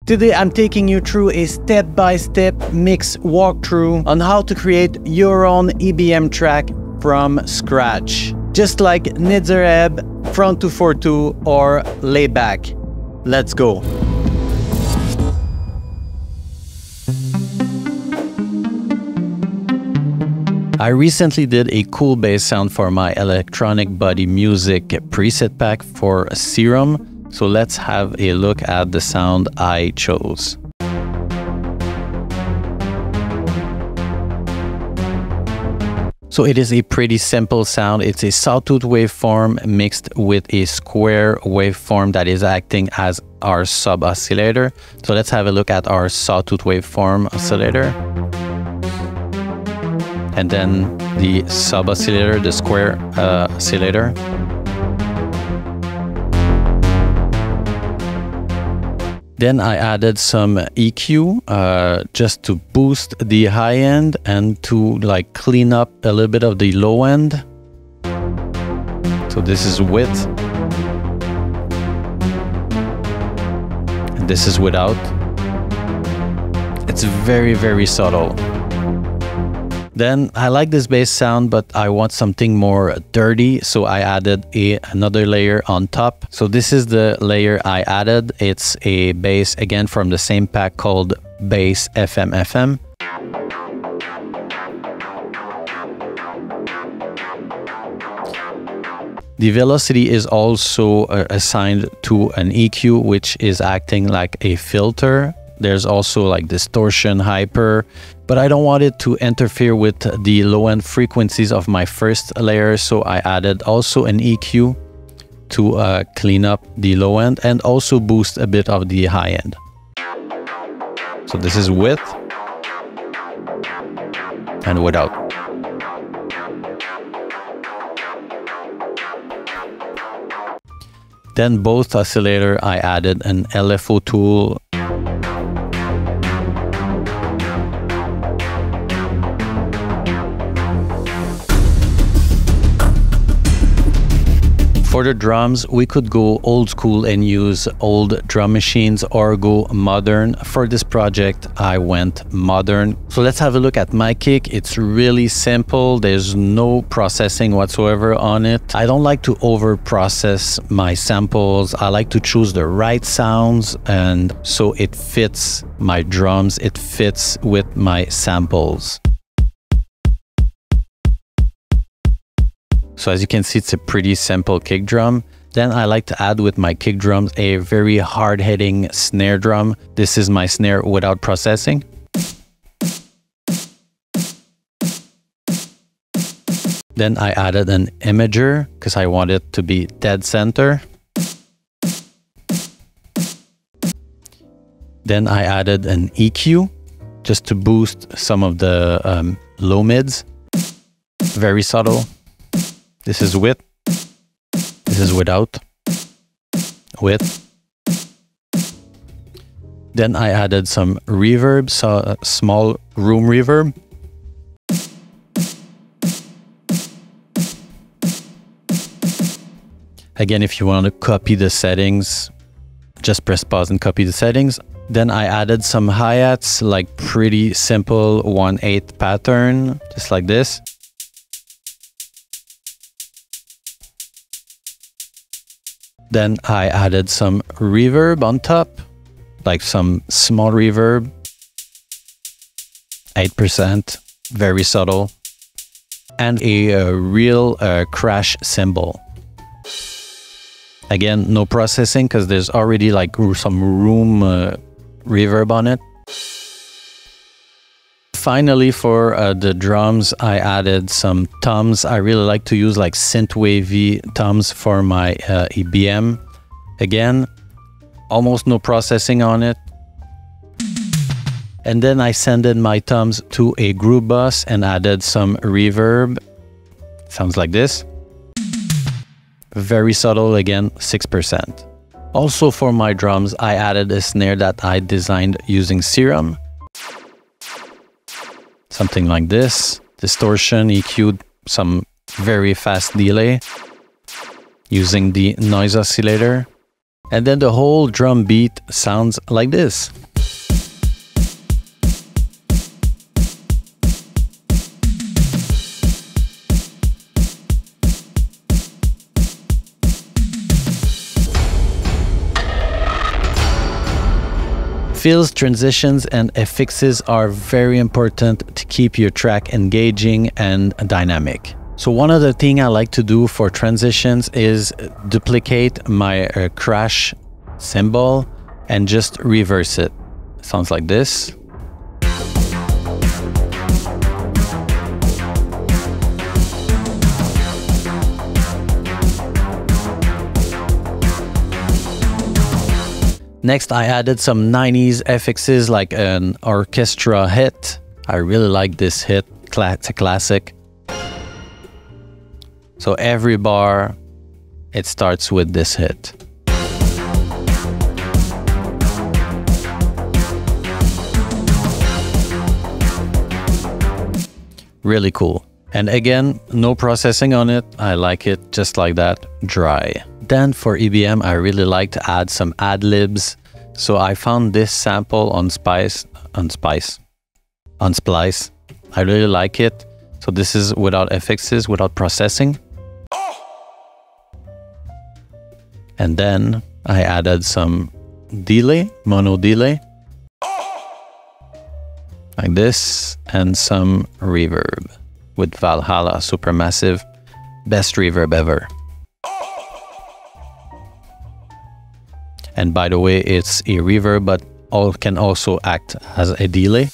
Today I'm taking you through a step-by-step mix walkthrough on how to create your own EBM track from scratch. Just like Nitzer EBB, Front 242 or Laibach. Let's go. I recently did a cool bass sound for my electronic body music preset pack for Serum. So let's have a look at the sound I chose. So it is a pretty simple sound. It's a sawtooth waveform mixed with a square waveform that is acting as our sub oscillator. So let's have a look at our sawtooth waveform oscillator. And then the sub oscillator, the square oscillator. Then I added some EQ just to boost the high end and to like clean up a little bit of the low end. So this is with. And this is without. It's very, very subtle. Then I like this bass sound, but I want something more dirty, so I added another layer on top. So this is the layer I added. It's a bass, again, from the same pack called Bass FM. The velocity is also assigned to an EQ, which is acting like a filter. There's also like distortion, hyper, but I don't want it to interfere with the low-end frequencies of my first layer, so I added also an EQ to clean up the low end and also boost a bit of the high end. So this is with and without. Then both oscillator, I added an LFO tool. For the drums, we could go old school and use old drum machines or go modern. For this project, I went modern. So let's have a look at my kick. It's really simple. There's no processing whatsoever on it. I don't like to over process my samples. I like to choose the right sounds, and so it fits my drums. It fits with my samples. So as you can see, it's a pretty simple kick drum. Then I like to add with my kick drums a very hard-hitting snare drum. This is my snare without processing. Then I added an imager because I want it to be dead center. Then I added an EQ just to boost some of the low mids. Very subtle. This is with, this is without, with. Then I added some reverb, so a small room reverb. Again, if you want to copy the settings, just press pause and copy the settings. Then I added some hi-hats, like pretty simple 1/8 pattern, just like this. Then I added some reverb on top, like some small reverb, 8%, very subtle, and a real crash cymbal. Again, no processing because there's already like some room reverb on it. Finally, for the drums, I added some toms. I really like to use like synth-wavy toms for my EBM. Again, almost no processing on it. And then I sended my toms to a group bus and added some reverb. Sounds like this. Very subtle, again, 6%. Also for my drums, I added a snare that I designed using Serum. Something like this. Distortion, EQ, some very fast delay using the noise oscillator. And then the whole drum beat sounds like this. Fills, transitions, and affixes are very important to keep your track engaging and dynamic. So one other thing I like to do for transitions is duplicate my crash cymbal and just reverse it. Sounds like this. Next, I added some 90s affixes like an orchestra hit. I really like this hit, it's a classic. So every bar, it starts with this hit. Really cool. And again, no processing on it. I like it just like that, dry. Then for EBM, I really like to add some ad-libs. So I found this sample on Splice. I really like it. So this is without affixes, without processing. And then I added some delay, mono delay. Like this, and some reverb with Valhalla Supermassive, best reverb ever. And by the way, it's a reverb, but can also act as a delay.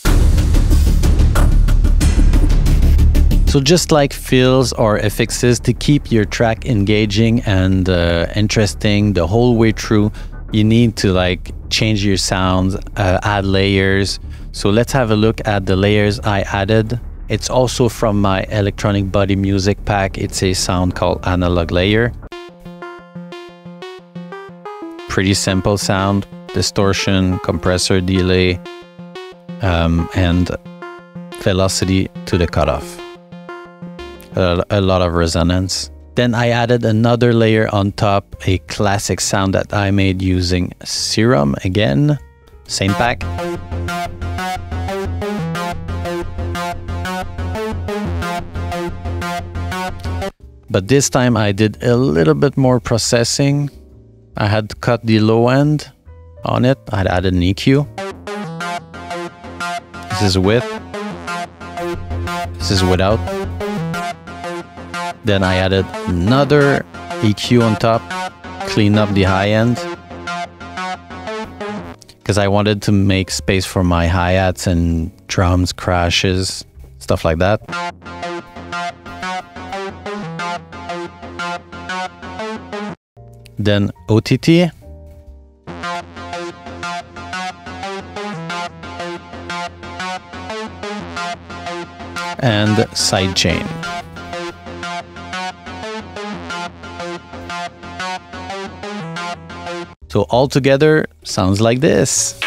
So just like fills or affixes, to keep your track engaging and interesting the whole way through, you need to like change your sounds, add layers. So let's have a look at the layers I added. It's also from my electronic body music pack. It's a sound called analog layer. Pretty simple sound, distortion, compressor delay, and velocity to the cutoff. A lot of resonance. Then I added another layer on top, a classic sound that I made using Serum again, same pack. But this time I did a little bit more processing. I had to cut the low end on it. I'd added an EQ. This is with. This is without. Then I added another EQ on top, clean up the high end. Because I wanted to make space for my hi-hats and drums, crashes, stuff like that. Then OTT. And sidechain. So all together sounds like this.